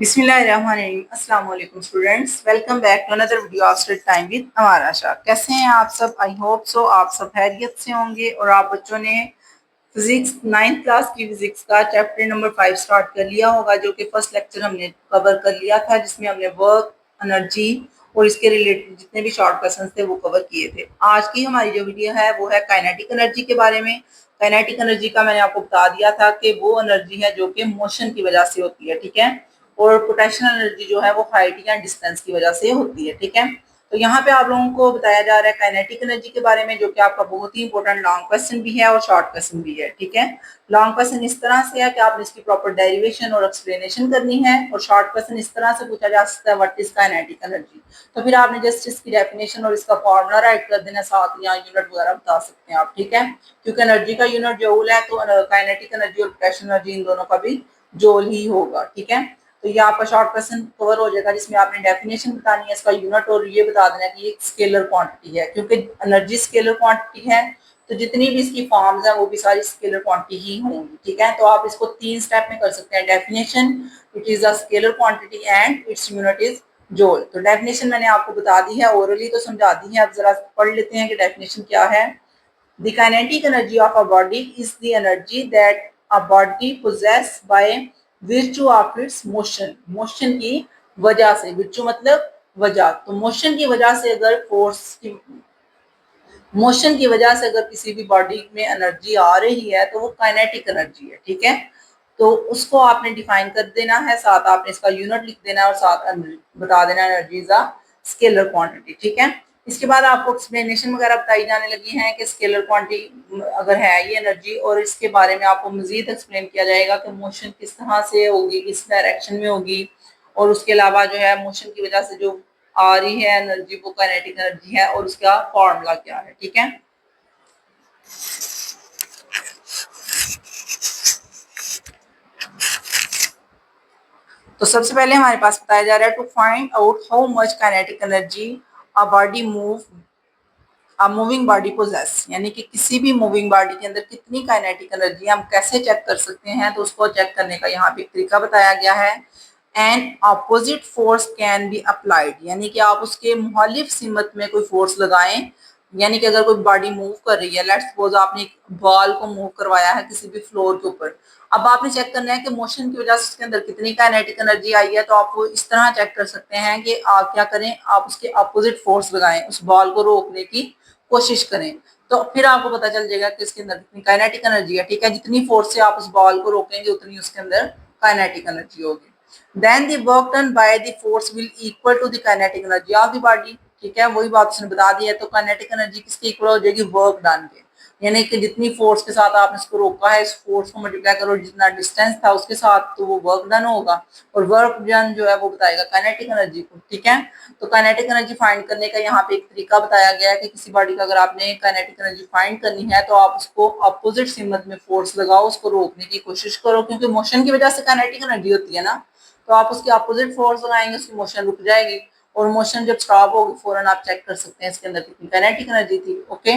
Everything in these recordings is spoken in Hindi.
बिस्मिल्लाहिर्रहमानिर्रहीम। अस्सलाम वालेकुम students, welcome back to another video after time with हमारा आशा। कैसे हैं आप सब? आई होप सो आप सब खैरियत से होंगे और आप बच्चों ने फिजिक्स 9th क्लास की फिजिक्स का चैप्टर नंबर 5 स्टार्ट कर लिया होगा, जो कि फर्स्ट लेक्चर हमने कवर कर लिया था, जिसमें हमने वर्क, एनर्जी और इसके रिलेटेड जितने भी शॉर्ट क्वेश्चन थे वो कवर किए थे। आज की हमारी जो वीडियो है वो है काइनेटिक एनर्जी के बारे में। काइनेटिक एनर्जी का मैंने आपको बता दिया था कि वो एनर्जी है जो कि मोशन की वजह से होती है, ठीक है। और पोटेंशियल एनर्जी जो है वो हाइट या डिस्टेंस की वजह से होती है, ठीक है। तो यहाँ पे आप लोगों को बताया जा रहा है काइनेटिक एनर्जी के बारे में, जो कि आपका बहुत ही इंपॉर्टेंट लॉन्ग क्वेश्चन भी है और शॉर्ट क्वेश्चन भी है, ठीक है। लॉन्ग क्वेश्चन इस तरह से है कि आपने इसकी प्रॉपर डेरिवेशन और एक्सप्लेनेशन करनी है, और शॉर्ट क्वेश्चन इस तरह से पूछा जा सकता है व्हाट इज काइनेटिक एनर्जी। तो फिर आपने जस्ट इसकी डेफिनेशन और इसका फॉर्मूला राइट कर देना, साथ यहाँ यूनिट वगैरह बता सकते हैं आप, ठीक है। क्योंकि एनर्जी का यूनिट जूल है, तो काइनेटिक एनर्जी और पोटेंशियल एनर्जी इन दोनों का भी जूल ही होगा, ठीक है। तो ये आपका शॉर्ट क्वेश्चन कवर हो जाएगा, जिसमें आपने डेफिनेशन बतानी है, इसका यूनिट, और ये बता देना कि ये स्केलर क्वांटिटी है, क्योंकि एनर्जी स्केलर क्वांटिटी है तो जितनी भी इसकी फॉर्म्स है वो भी सारी स्केलर क्वांटिटी ही होंगी, ठीक है। तो आप इसको 3 स्टेप में कर सकते हैं। Definition, it is a scalar quantity and its unit is joule. तो डेफिनेशन मैंने आपको बता दी है, ओरली तो समझा दी है। अब जरा पढ़ लेते हैं कि डेफिनेशन क्या है। The kinetic energy of a body is the energy that a body possesses by virtue of its motion. Motion की वजह से, विर्चू मतलब वजह, तो मोशन की वजह से अगर फोर्स की, मोशन की वजह से अगर किसी भी बॉडी में एनर्जी आ रही है तो वो काइनेटिक एनर्जी है, ठीक है। तो उसको आपने डिफाइन कर देना है, साथ आपने इसका यूनिट लिख देना है और साथ बता देना energy is a scalar quantity, ठीक है। इसके बाद आपको एक्सप्लेनेशन वगैरह बताई जाने लगी है कि स्केलर क्वांटिटी अगर है ये एनर्जी, और इसके बारे में आपको मजीद एक्सप्लेन किया जाएगा कि मोशन किस तरह से होगी, किस डायरेक्शन में होगी, और उसके अलावा जो है मोशन की वजह से जो आ रही है एनर्जी वो काइनेटिक एनर्जी है, और उसका फॉर्मूला क्या है, ठीक है। तो सबसे पहले हमारे पास बताया जा रहा है to find out how much kinetic energy a body moving body possesses, यानी कि किसी भी मूविंग बॉडी के अंदर कितनी काइनेटिक एनर्जी हम कैसे चेक कर सकते हैं। तो उसको चेक करने का यहाँ पे एक तरीका बताया गया है। And opposite force can be applied, यानी कि आप उसके मुखालिफ सिमत में कोई फोर्स लगाएं। यानी कि अगर कोई बॉडी मूव कर रही है, लेट्स सपोज आपने एक बॉल को मूव करवाया है किसी भी फ्लोर के ऊपर, अब आपने चेक करना है कि मोशन की वजह से उसके अंदर कितनी काइनेटिक एनर्जी आई है। तो आप वो इस तरह चेक कर सकते हैं कि आप क्या करें, आप उसके अपोजिट फोर्स लगाएं, उस बॉल को रोकने की कोशिश करें। तो फिर आपको पता चल जाएगा कि इसके अंदर कितनी काइनेटिक एनर्जी है, ठीक है। जितनी फोर्स से आप उस बॉल को रोकेंगे उतनी उसके अंदर काइनेटिक एनर्जी होगी। Then the work done by the force will equal to the kinetic energy of the body, ठीक है। वही बात उसने बता दी है। तो काइनेटिक एनर्जी किसके इक्वल हो जाएगी? वर्क डन के, यानी कि जितनी फोर्स के साथ आपने इसको रोका है, इस फोर्स को मल्टीप्लाई करो जितना डिस्टेंस था उसके साथ, तो वो वर्क डन होगा, और वर्क डन जो है वो बताएगा काइनेटिक एनर्जी को, ठीक है। तो काइनेटिक एनर्जी फाइंड करने का यहाँ पे एक तरीका बताया गया है कि किसी बॉडी का अगर आपने काइनेटिक एनर्जी फाइंड करनी है तो आप उसको अपोजिट सिमत में फोर्स लगाओ, उसको रोकने की कोशिश करो, क्योंकि मोशन की वजह से काइनेटिक एनर्जी होती है ना। तो आप उसके अपोजिट फोर्स लगाएंगे, उसकी मोशन रुक जाएगी, और मोशन जब स्टॉप होगी फौरन आप चेक कर सकते हैं इसके अंदर कितनी काइनेटिक एनर्जी थी, ओके।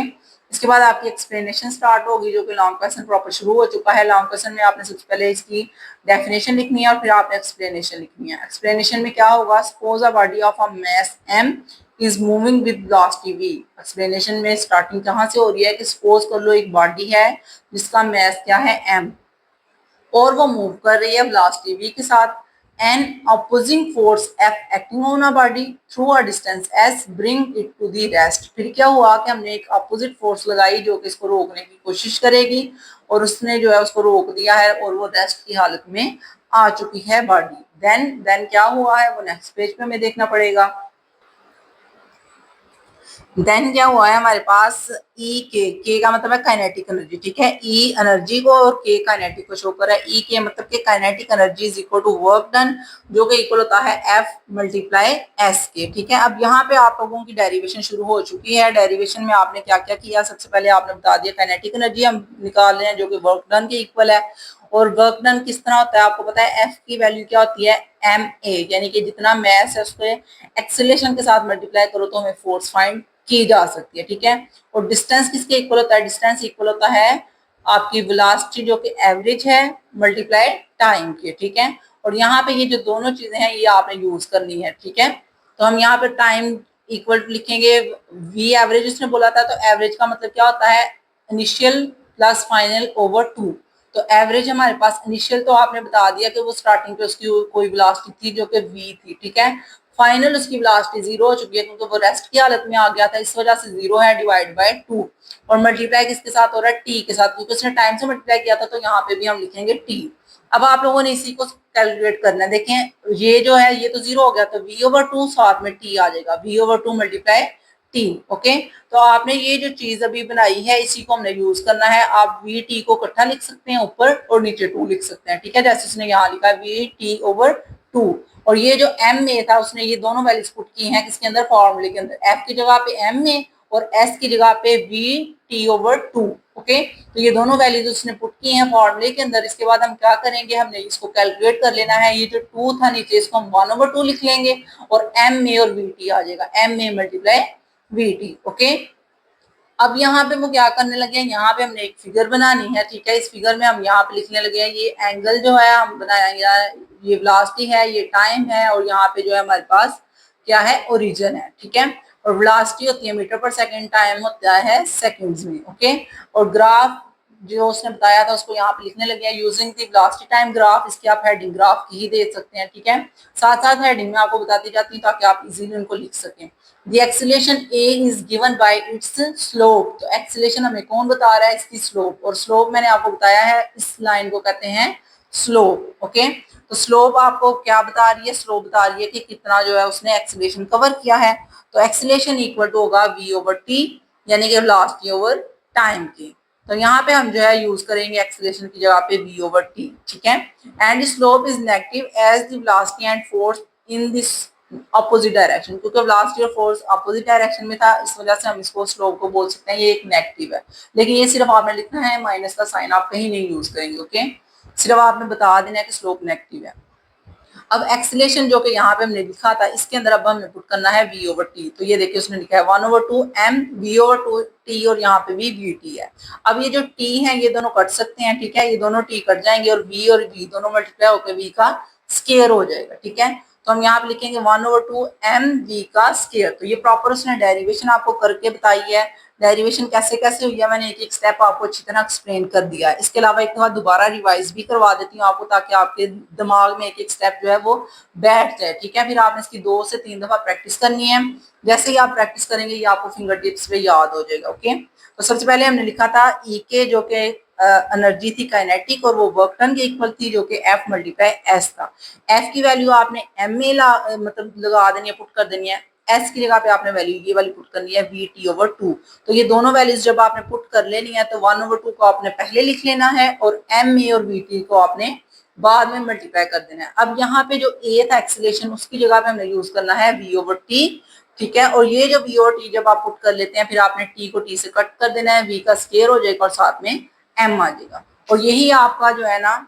इसके बाद आपकी एक्सप्लेनेशन स्टार्ट होगी, जो कि लॉन्ग क्वेश्चन प्रॉपर शुरू हो चुका है। लॉन्ग क्वेश्चन में आपने सबसे पहले इसकी डेफिनेशन लिखनी है और फिर आपने एक्सप्लेनेशन लिखनी है। एक्सप्लेनेशन में क्या होगा? Suppose a body of a mass m is moving with velocity v। Explanation में स्टार्टिंग कहाँ से हो रही है कि सपोज कर लो एक बॉडी है जिसका मास क्या है m, और वो मूव कर रही है वेलोसिटी v के साथ। An opposing force F acting on a body through a distance S bring it to the rest. फिर क्या हुआ कि हमने एक अपोजिट फोर्स लगाई जो कि इसको रोकने की कोशिश करेगी, और उसने जो है उसको रोक दिया है और वो रेस्ट की हालत में आ चुकी है बॉडी। देन क्या हुआ है वो नेक्स्ट पेज पे हमें देखना पड़ेगा। देन क्या हुआ है हमारे पास ई के का मतलब है काइनेटिक एनर्जी, ठीक है। ई एनर्जी को और के काइनेटिक को शो कर रहा है। ई के मतलब कि kinetic energy is equal to work done, जो कि इक्वल होता है एफ मल्टीप्लाई एस के, ठीक है। अब यहाँ पे आप लोगों की डेरिवेशन शुरू हो चुकी है। डेरिवेशन में आपने क्या क्या किया? सबसे पहले आपने बता दिया काइनेटिक एनर्जी हम निकाल रहे हैं जो कि वर्क डन के इक्वल है, और वर्क डन किस तरह होता है आपको पता है। एफ की वैल्यू क्या होती है? एम ए, यानी कि जितना मैस है उसको एक्सेलरेशन के साथ मल्टीप्लाई करो तो हमें फोर्स फाइंड की जा सकती है, ठीक है। और डिस्टेंस किसके इक्वल होता है? डिस्टेंस इक्वल होता है आपकी वेलोसिटी जो कि एवरेज है मल्टीप्लाई टाइम के, ठीक है। और यहाँ पे ये जो दोनों चीजें हैं ये आपने यूज करनी है, ठीक है। तो हम यहाँ पे टाइम इक्वल टू लिखेंगे वी एवरेज उसने बोला था, तो एवरेज का मतलब क्या होता है, इनिशियल प्लस फाइनल ओवर 2। तो एवरेज हमारे पास इनिशियल तो आपने बता दिया कि वो स्टार्टिंग पे उसकी कोई वेलोसिटी थी जो कि वी थी, ठीक है। फाइनल उसकी वेलोसिटी 0 हो चुकी है क्योंकि वो रेस्ट की हालत में आ गया था, इस वजह से 0 है, डिवाइड बाय 2। और मल्टीप्लाई किसके साथ हो रहा है, टी के साथ, क्योंकि उसने टाइम से मल्टीप्लाई किया था, तो यहाँ पे भी हम लिखेंगे टी। अब आप लोगों ने इसी को कैलकुलेट करना है। देखें ये जो है ये तो 0 हो गया, तो v/2 साथ में t आ जाएगा, v/2 मल्टीप्लाई टी। ओके, तो आपने ये जो चीज अभी बनाई है इसी को हमने यूज करना है। आप वी टी को इकट्ठा लिख सकते हैं ऊपर और नीचे 2 लिख सकते हैं, ठीक है, जैसे उसने यहाँ लिखा है v/2। और ये जो m में था उसने ये दोनों वैल्यूज पुट की हैं किसके अंदर, फॉर्मूले के अंदर, f की जगह पे m में और s की जगह पे v/2। ओके, तो ये दोनों वैल्यूज उसने पुट की हैं फॉर्मूले के अंदर। इसके बाद हम क्या करेंगे, हमने इसको कैलकुलेट कर लेना है। ये जो 2 था नीचे इसको हम 1/2 लिख लेंगे और m में और vt आ जाएगा, m में मल्टीप्लाई vt। ओके, अब यहाँ पे वो क्या करने लगे हैं, यहाँ पे हमने एक फिगर बनानी है, ठीक है। इस फिगर में हम यहाँ पे लिखने लगे हैं ये एंगल जो है हम बनाया, ये वेलोसिटी है, ये टाइम है, और यहाँ पे जो है हमारे पास क्या है, ओरिजिन है, ठीक है। और वेलोसिटी होती है मीटर पर सेकंड, टाइम होता है सेकंड्स में। ओके, और ग्राफ जो उसने बताया था उसको यहाँ पे लिखने लगे हैं using the velocity time graph. इसकी आप हेडिंग ग्राफ की ही दे सकते हैं, ठीक है। साथ साथ हेडिंग में आपको बताती जाती हूँ ताकि आप इजीली उनको लिख सकें। The acceleration a is given by its slope। तो एक्सीलेशन हमें कौन बता रहा है, इसकी स्लोप। और स्लोप मैंने आपको बताया है इस लाइन को कहते हैं स्लोप। ओके, तो स्लोप आपको क्या बता रही है, स्लोप बता रही है कि कितना जो है उसने एक्सीलेशन कवर किया है। तो एक्सीलेशन इक्वल टू होगा v/t, यानी कि वेलोसिटी ओवर टाइम की। तो यहाँ पे हम जो है यूज करेंगे एक्सीलेशन की जगह पे v/t, ठीक है। And slope is negative as the velocity and force in this opposite direction, क्योंकि वेलोसिटी और फोर्स अपोजिट डायरेक्शन में था, इस वजह से हम इसको स्लोप को बोल सकते हैं ये एक नेगेटिव है। लेकिन ये सिर्फ आपने लिखना है, माइनस का साइन आप कहीं नहीं यूज करेंगे। ओके, सिर्फ आपने बता देना है कि स्लोप नेगेटिव है। अब एक्सीलेशन जो कि यहाँ पे हमने लिखा था इसके अंदर अब हमने पुट करना है v/t। तो ये देखिए उसने लिखा है 1/2 m v/2 t, और यहाँ पे भी vt है। अब ये जो t है ये दोनों कट सकते हैं, ठीक है, ये दोनों t कट जाएंगे और v दोनों मल्टीप्लाई होकर v का स्केयर हो जाएगा, ठीक है। तो हम यहाँ पे लिखेंगे 1/2 m v का स्केयर। तो ये प्रॉपर उसने डेरिवेशन आपको करके बताई है। डेरिवेशन कैसे कैसे हुई है मैंने एक एक स्टेप आपको अच्छी तरह एक्सप्लेन कर दिया है। इसके अलावा एक दफा दोबारा रिवाइज भी करवा देती हूँ आपको, ताकि आपके दिमाग में एक एक स्टेप जो है वो बैठ जाए, ठीक है। फिर आपने इसकी 2 से 3 दफा प्रैक्टिस करनी है। जैसे ही आप प्रैक्टिस करेंगे ये आपको फिंगर टिप्स पे याद हो जाएगा। ओके, तो सबसे पहले हमने लिखा था ई के जो कि एनर्जी थी काइनेटिक, और वो वर्क टन के इक्वल थी जो कि एफ मल्टीप्लाई एस था। एफ की वैल्यू आपने एम में मतलब लगा देनी है, पुट कर देनी है। एस की जगह पे आपने वैल्यू ये वाली पुट करनी है v/t/2। तो ये दोनों वैल्यूज जब आपने पुट कर लेनी है तो 1/2 को आपने पहले लिख लेना है और m में और vt को आपने बाद में मल्टीप्लाई कर देना है। अब यहाँ पे जो a था एक्सीलेशन उसकी जगह पे हमने यूज करना है v/t, ठीक है। और ये जो v/t जब आप पुट कर लेते हैं फिर आपने t को t से कट कर देना है, v का स्केयर हो जाएगा और साथ में m आ जाएगा। और यही आपका जो है ना,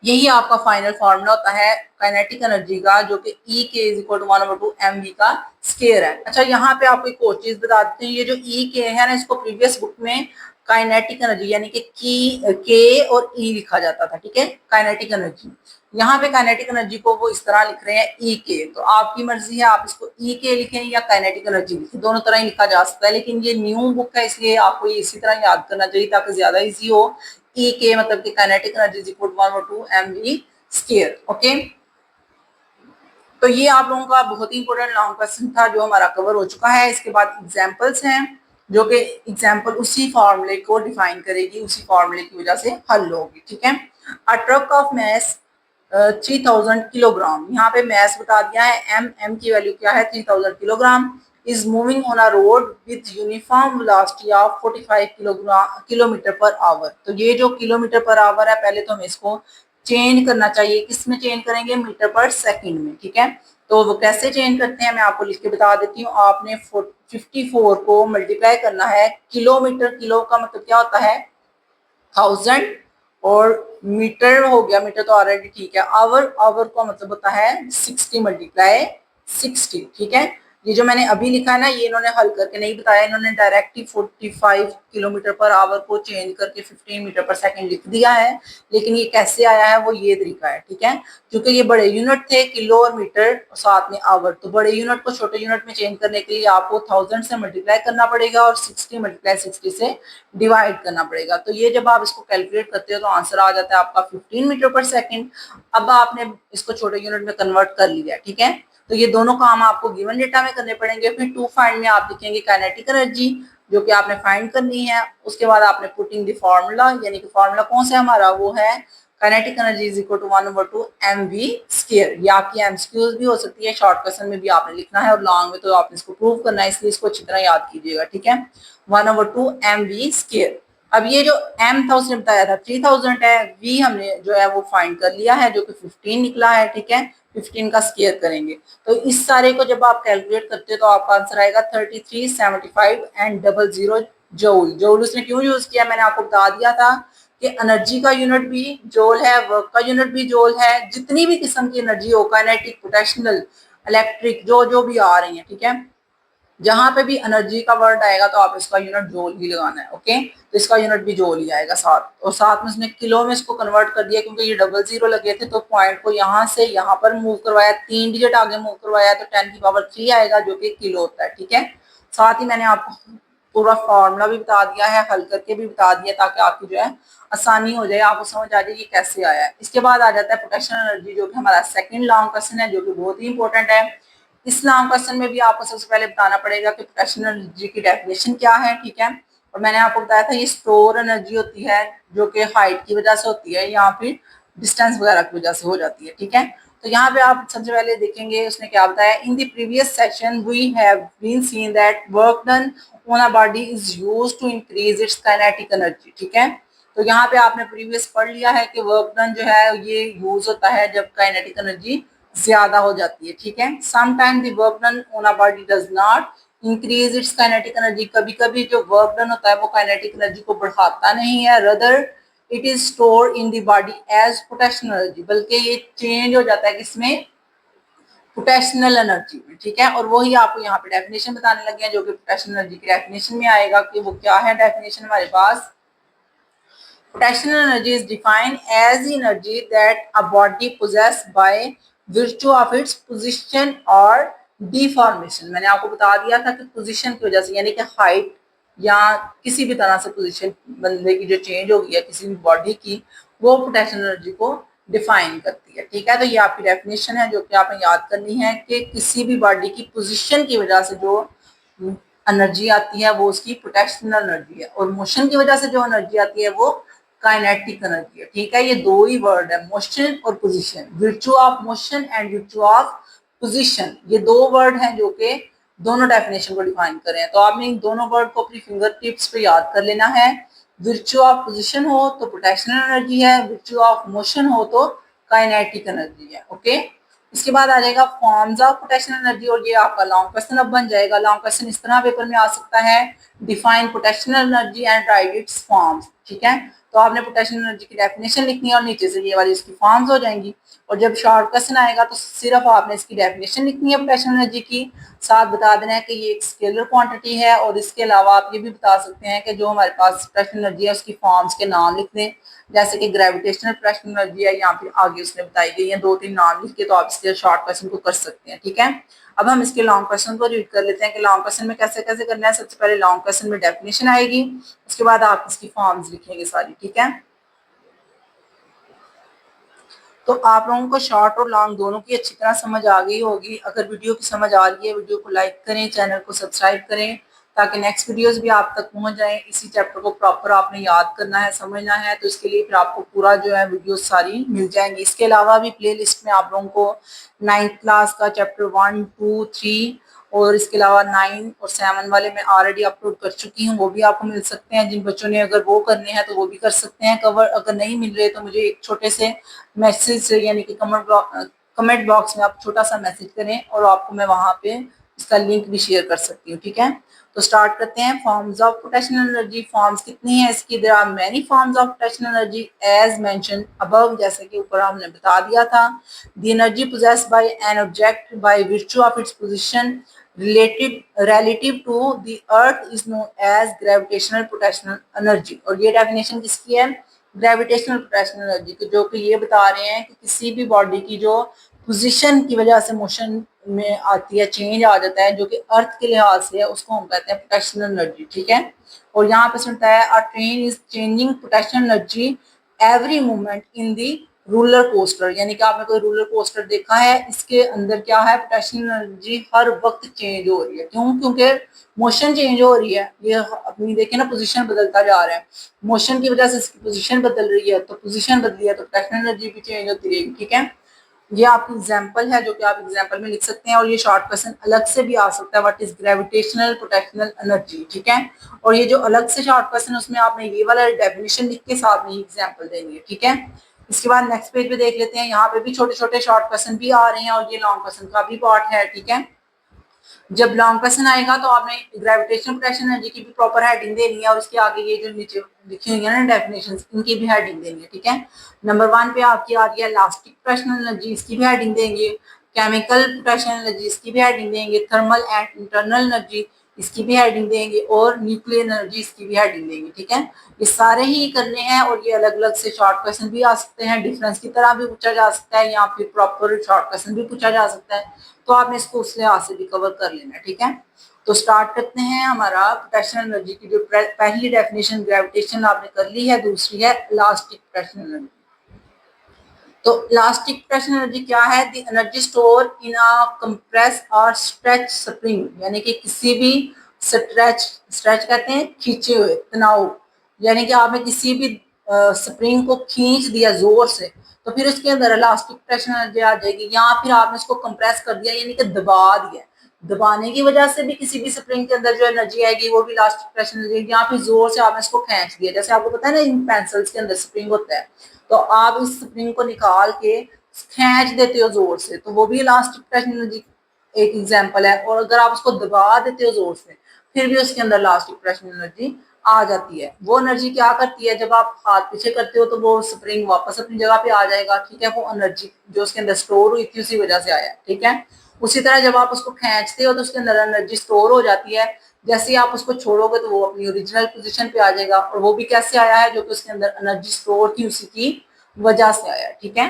यही आपका फाइनल फॉर्मूला होता है काइनेटिक एनर्जी का, जो कि E के इज इक्वल टू 1/2 mv का स्केयर है। अच्छा, यहाँ पे आपको एक और चीज बता देते हैं, ये जो E के है ना इसको प्रीवियस बुक में काइनेटिक एनर्जी यानी कि के और E लिखा जाता था, ठीक है, काइनेटिक एनर्जी। यहाँ पे काइनेटिक एनर्जी को वो इस तरह लिख रहे हैं ई के। तो आपकी मर्जी है आप इसको ई के लिखें या काइनेटिक एनर्जी लिखें, दोनों तरह ही लिखा जा सकता है। लेकिन ये न्यू बुक है इसलिए आपको ये इसी तरह याद करना चाहिए ताकि ज्यादा इजी हो। ई के मतलब कि kinetic energy is equal to 1/2 mv square. Okay, तो ये आप लोगों का बहुत ही इंपॉर्टेंट लॉन्ग क्वेश्चन था जो हमारा कवर हो चुका है। इसके बाद एग्जांपल्स हैं जो कि एग्जांपल उसी फॉर्मूले को डिफाइन करेगी, उसी फॉर्मूले की वजह से हल होगी, ठीक है। अ ट्रक ऑफ मैस 3000 किलोग्राम, यहाँ पे मैस बता दिया है, एम की वैल्यू क्या है 3000 kilogram, is moving on a road with uniform velocity of 45 kilometre per hour. तो ये जो किलोमीटर पर आवर है पहले तो हमें इसको चेंज करना चाहिए, किस में चेंज करेंगे, मीटर पर सेकंड में, ठीक है। तो वो कैसे चेंज करते हैं मैं आपको लिख के बता देती हूँ। आपने 54 को मल्टीप्लाई करना है किलोमीटर, किलो का मतलब क्या होता है 1000, और मीटर हो गया, मीटर तो ऑलरेडी ठीक है। आवर, आवर का मतलब होता है 60 मल्टीप्लाई 60, ठीक है। ये जो मैंने अभी लिखा है ना, ये इन्होंने हल करके नहीं बताया, इन्होंने डायरेक्टली 45 किलोमीटर पर आवर को चेंज करके 15 मीटर पर सेकंड लिख दिया है। लेकिन ये कैसे आया है वो ये तरीका है, ठीक है। क्योंकि ये बड़े यूनिट थे, किलो और मीटर और साथ में आवर, तो बड़े यूनिट को छोटे यूनिट में चेंज करने के लिए आपको 1000 से मल्टीप्लाई करना पड़ेगा और 60 मल्टीप्लाई 60 से डिवाइड करना पड़ेगा। तो ये जब आप इसको कैलकुलेट करते हो तो आंसर आ जाता है आपका 15 मीटर पर सेकंड। अब आपने इसको छोटे यूनिट में कन्वर्ट कर लिया, ठीक है। तो ये दोनों काम आपको गिवन डेटा में करने पड़ेंगे। फिर टू फाइंड में आप लिखेंगे काइनेटिक एनर्जी, जो कि आपने फाइंड करनी है। उसके बाद आपने पुटिंग द फॉर्मूला, यानी कि फॉर्मूला कौन सा हमारा, वो है kinetic energy is equal to 1/2 mv square. ये आपकी एमसीक्यूज भी हो सकती है, शॉर्ट क्वेश्चन में भी आपने लिखना है और लॉन्ग में तो आपने इसको प्रूव करना है, इसलिए इसको अच्छी तरह याद कीजिएगा, ठीक है। 1/2 mv स्क्वायर। अब ये जो m था उसने बताया था 3000 है, v हमने जो है वो फाइंड कर लिया है जो कि 15 निकला है, ठीक है। 15 का स्क्वायर करेंगे तो इस सारे को जब आप कैलकुलेट करते हो तो आपका आंसर आएगा 3375 एंड 00 जूल। जूल उसने क्यों यूज किया, मैंने आपको बता दिया था कि एनर्जी का यूनिट भी जूल है, वर्क का यूनिट भी जूल है। जितनी भी किस्म की एनर्जी हो, काइनेटिक, पोटेंशियल, इलेक्ट्रिक, जो जो भी आ रही है, ठीक है, जहां पे भी एनर्जी का वर्ड आएगा तो आप इसका यूनिट जूल ही लगाना है, ओके। तो इसका यूनिट भी जूल ही आएगा साथ, और साथ में उसने किलो में इसको कन्वर्ट कर दिया क्योंकि ये 00 लगे थे तो पॉइंट को यहाँ से यहाँ पर मूव करवाया, 3 डिजिट आगे मूव करवाया तो 10 की पावर 3 आएगा जो कि किलो होता है, ठीक है। साथ ही मैंने आपको पूरा फॉर्मूला भी बता दिया है, हल करके भी बता दिया ताकि आपकी जो है आसानी हो जाए, आपको समझ आ जाए ये कैसे आया है। इसके बाद आ जाता है पोटेंशियल एनर्जी, जो कि हमारा सेकंड लॉन्ग क्वेश्चन है, जो कि बहुत ही इंपॉर्टेंट है। इस लॉन्ग क्वेश्चन में भी आपको सबसे पहले बताना पड़ेगा कि पोटेंशियल एनर्जी की डेफिनेशन क्या है, ठीक है। और मैंने आपको बताया था ये स्टोर एनर्जी होती है जो कि हाइट की वजह से होती है या फिर डिस्टेंस वगैरह की वजह से हो जाती है, ठीक है। तो यहाँ पे आप सबसे पहले देखेंगे उसने क्या बताया, in the previous session we have been seen that work done on a body is used to increase its kinetic energy, ठीक है। तो यहाँ पे आपने प्रीवियस पढ़ लिया है कि वर्क डन जो है ये यूज होता है जब काइनेटिक एनर्जी ज्यादा हो जाती है, ठीक है। Some time the work done on a body does not increase its kinetic energy, कभी कभी जो वर्क डन होता है वो काइनेटिक एनर्जी को बढ़ाता नहीं है, rather it is store in the body as potential energy, बल्कि ये चेंज हो जाता है किसमें, पोटेंशियल एनर्जी में, ठीक है। और वही आपको यहाँ पे डेफिनेशन बताने लगे हैं जो कि पोटेंशियल एनर्जी की डेफिनेशन में आएगा कि वो क्या है। डेफिनेशन हमारे पास, potential energy is defined as the energy that a body possesses by virtue of its position or deformation। मैंने आपको बता दिया था कि पोजीशन की वजह से, यानी कि हाइट या किसी भी तरह से पोजीशन बंदे की जो चेंज होगी या किसी भी बॉडी की, वो पोटेंशियल एनर्जी को डिफाइन करती है, ठीक है। तो ये आपकी डेफिनेशन है जो कि आपने याद करनी है कि किसी भी बॉडी की पोजीशन की वजह से जो एनर्जी आती है वो उसकी पोटेंशियल एनर्जी है, और मोशन की वजह से जो एनर्जी आती है वो काइनेटिक एनर्जी है, ठीक है। ये दो ही वर्ड है, मोशन और position, virtue of motion and virtue of position, ये दो वर्ड हैं जो कि दोनों डेफिनेशन को डिफाइन कर रहे हैं। तो आपने इन दोनों वर्ड को अपनी फिंगर टिप्स पे याद कर लेना है। वर्च्यू ऑफ पोजीशन हो तो पोटेंशियल एनर्जी है, वर्च्यू ऑफ मोशन हो तो काइनेटिक एनर्जी है, ओके। इसके बाद आ जाएगा फॉर्म्स ऑफ पोटेंशियल एनर्जी, और ये आपका लॉन्ग क्वेश्चन अब बन जाएगा। लॉन्ग क्वेश्चन इस तरह पेपर में आ सकता है, define potential energy and right it's forms, ठीक है। तो आपने पोटेंशियल एनर्जी की डेफिनेशन लिखनी है और नीचे से ये वाली इसकी फॉर्म्स हो जाएंगी। और जब शॉर्ट क्वेश्चन आएगा तो सिर्फ आपने इसकी डेफिनेशन लिखनी है पोटेंशियल एनर्जी की, साथ बता देना है कि ये एक स्केलर क्वांटिटी है। और इसके अलावा आप ये भी बता सकते हैं कि जो हमारे पास पोटेंशियल एनर्जी है उसकी फॉर्म्स के नाम लिख दें, जैसे कि ग्रेविटेशनल पोटेंशियल एनर्जी है, या फिर आगे उसने बताई गई है 2-3 नाम लिख के, तो आप इसके शॉर्ट क्वेश्चन को कर सकते हैं, ठीक है। अब हम इसके लॉन्ग क्वेश्चन को रीड कर लेते हैं कि लॉन्ग क्वेश्चन में कैसे कैसे करना है। सबसे पहले लॉन्ग क्वेश्चन में डेफिनेशन आएगी, उसके बाद आप इसकी फॉर्म्स लिखेंगे सारी, ठीक है। तो आप लोगों को शॉर्ट और लॉन्ग दोनों की अच्छी तरह समझ आ गई होगी। अगर वीडियो की समझ आ रही है, वीडियो को लाइक करें, चैनल को सब्सक्राइब करें ताकि नेक्स्ट वीडियोस भी आप तक पहुंच जाएं। इसी चैप्टर को प्रॉपर आपने याद करना है, समझना है, तो इसके लिए फिर आपको पूरा जो है वीडियोस सारी मिल जाएंगी। इसके अलावा भी प्ले लिस्ट में आप लोगों को 9th क्लास का चैप्टर 1, 2, 3 और इसके अलावा 9 और 7 वाले मैं ऑलरेडी अपलोड कर चुकी हूँ, वो भी आपको मिल सकते हैं। जिन बच्चों ने अगर वो करने हैं तो वो भी कर सकते हैं कवर। अगर नहीं मिल रहे तो मुझे एक छोटे से मैसेज यानी कि कमेंट बॉक्स में आप छोटा सा मैसेज करें और आपको मैं वहां पे इसका लिंक भी शेयर कर सकती हूँ, ठीक है। तो स्टार्ट करते हैं। Forms of potential energy, forms कितनी है इसकी, there are many forms of potential energy as mention above, जैसे कि ऊपर हमने बता दिया था। The energy possessed by an object by virtue of its position relative to the earth is known as gravitational potential energy। और ये डेफिनेशन किसकी है? ग्रेविटेशनल पोटेंशियल एनर्जी की, जो कि ये बता रहे हैं कि किसी भी बॉडी की जो पोजीशन की वजह से मोशन में आती है, चेंज आ जाता है, जो कि अर्थ के लिहाज से है, उसको हम कहते हैं पोटेंशियल एनर्जी। ठीक है। और यहाँ पे सुनता है अ train is changing potential energy every moment in the ruler coaster, यानी कि आपने कोई रूलर कोस्टर देखा है, इसके अंदर क्या है, पोटेंशियल एनर्जी हर वक्त चेंज हो रही है। क्यों? क्योंकि मोशन चेंज हो रही है, ये अपनी देखिए ना, पोजीशन बदलता जा रहा है, मोशन की वजह से इसकी पोजीशन बदल रही है, तो पोजीशन बदली है तो पोटेंशियल एनर्जी भी चेंज होती रहेगी। ठीक है। ये आपकी एग्जाम्पल है जो कि आप एग्जाम्पल में लिख सकते हैं, और ये शॉर्ट क्वेश्चन अलग से भी आ सकता है, what is gravitational potential energy. ठीक है। और ये जो अलग से शॉर्ट क्वेश्चन, उसमें आपने ये वाला डेफिनेशन लिख के साथ में एग्जाम्पल देनी है। ठीक है। इसके बाद नेक्स्ट पेज पे देख लेते हैं, यहाँ पे भी छोटे छोटे शॉर्ट क्वेश्चन भी आ रहे हैं, और ये लॉन्ग क्वेश्चन का भी पार्ट है। ठीक है। जब लॉन्ग क्वेश्चन आएगा तो आपने ग्रेविटेशनल पोटेंशियल एनर्जी की भी प्रॉपर हेडिंग देनी है, और उसके आगे ये जो नीचे लिखी हुई है ना डेफिनेशन, इनकी भी हेडिंग देनी है। ठीक है। नंबर 1 पे आपकी आ रही है इलास्टिक पोटेंशियल एनर्जी, इसकी भी हेडिंग देंगे। केमिकल पोटेंशियल एनर्जी, इसकी भी हेडिंग देंगे। थर्मल एंड इंटरनल एनर्जी, इसकी भी हेडिंग देंगे। और न्यूक्लियर एनर्जी, इसकी भी हेडिंग देंगे। ठीक है। ये सारे ही करने हैं, और ये अलग अलग से शॉर्ट क्वेश्चन भी आ सकते हैं, डिफरेंस की तरह भी पूछा जा सकता है, या फिर प्रॉपर शॉर्ट क्वेश्चन भी पूछा जा सकता है, तो आपने इसको उस लिहाज से भी कवर कर लेना है। ठीक है। तो स्टार्ट करते हैं। हमारा पोटेंशियल एनर्जी की जो पहली डेफिनेशन ग्रेविटेशन आपने कर ली है, दूसरी है इलास्टिक पोटेंशियल एनर्जी। तो इलास्टिक पोटेंशियल एनर्जी क्या है? The energy store in a compress और स्ट्रेच स्प्रिंग, यानी कि किसी भी स्ट्रेच कहते हैं खींचे हुए, तनाव, यानी कि आपने किसी भी स्प्रिंग को खींच दिया जोर से, तो फिर उसके अंदर इलास्टिक पोटेंशियल एनर्जी आ जाएगी। या फिर आपने इसको कंप्रेस कर दिया, यानी कि दबा दिया, दबाने की वजह से भी किसी भी स्प्रिंग के अंदर जो एनर्जी आएगी वो भी इलास्टिक पोटेंशियल एनर्जी। या फिर जोर से आपने इसको खींच दिया, जैसे आपको पता है ना, इन पेंसिल्स के अंदर स्प्रिंग होता है, तो आप इस स्प्रिंग को निकाल के खींच देते हो जोर से, तो वो भी इलास्टिक पोटेंशियल एनर्जी एक एग्जांपल है। और अगर आप उसको दबा देते हो जोर से, फिर भी उसके अंदर इलास्टिक पोटेंशियल एनर्जी आ जाती है। वो एनर्जी क्या करती है, जब आप हाथ पीछे करते हो तो वो स्प्रिंग वापस अपनी जगह पे आ जाएगा। ठीक है। वो एनर्जी जो उसके अंदर स्टोर हुई थी उसी वजह से आया। ठीक है। उसी तरह जब आप उसको खींचते हो तो उसके अंदर एनर्जी स्टोर हो जाती है, जैसे ही आप उसको छोड़ोगे तो वो अपनी ओरिजिनल पोजीशन पे आ जाएगा। और वो भी कैसे आया है, जो कि उसके अंदर एनर्जी स्टोर थी उसी की वजह से आया। ठीक है।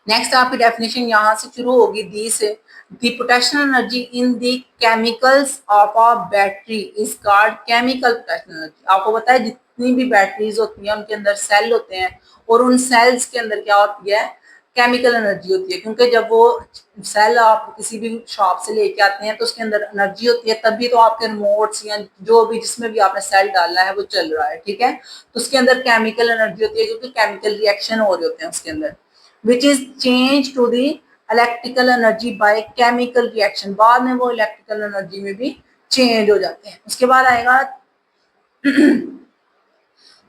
नेक्स्ट आपकी डेफिनेशन यहाँ से शुरू होगी, दी से। The potential energy in the chemicals of a battery is called chemical potential energy. आपको पता है जितनी भी बैटरीज होती हैं उनके अंदर सेल होते हैं, और उन सेल्स के अंदर क्या होती है, केमिकल एनर्जी होती है। क्योंकि जब वो सेल आप किसी भी शॉप से लेके आते हैं तो उसके अंदर एनर्जी होती है, तभी तो आपके रिमोट्स या जो भी जिसमें भी आपने सेल डालना है वो चल रहा है। ठीक है। तो उसके अंदर केमिकल एनर्जी होती है, क्योंकि केमिकल रिएक्शन हो रहे होते हैं उसके अंदर, which is changed to the electrical energy by chemical reaction। बाद में वो इलेक्ट्रिकल एनर्जी में भी चेंज हो जाते हैं। उसके बाद आएगा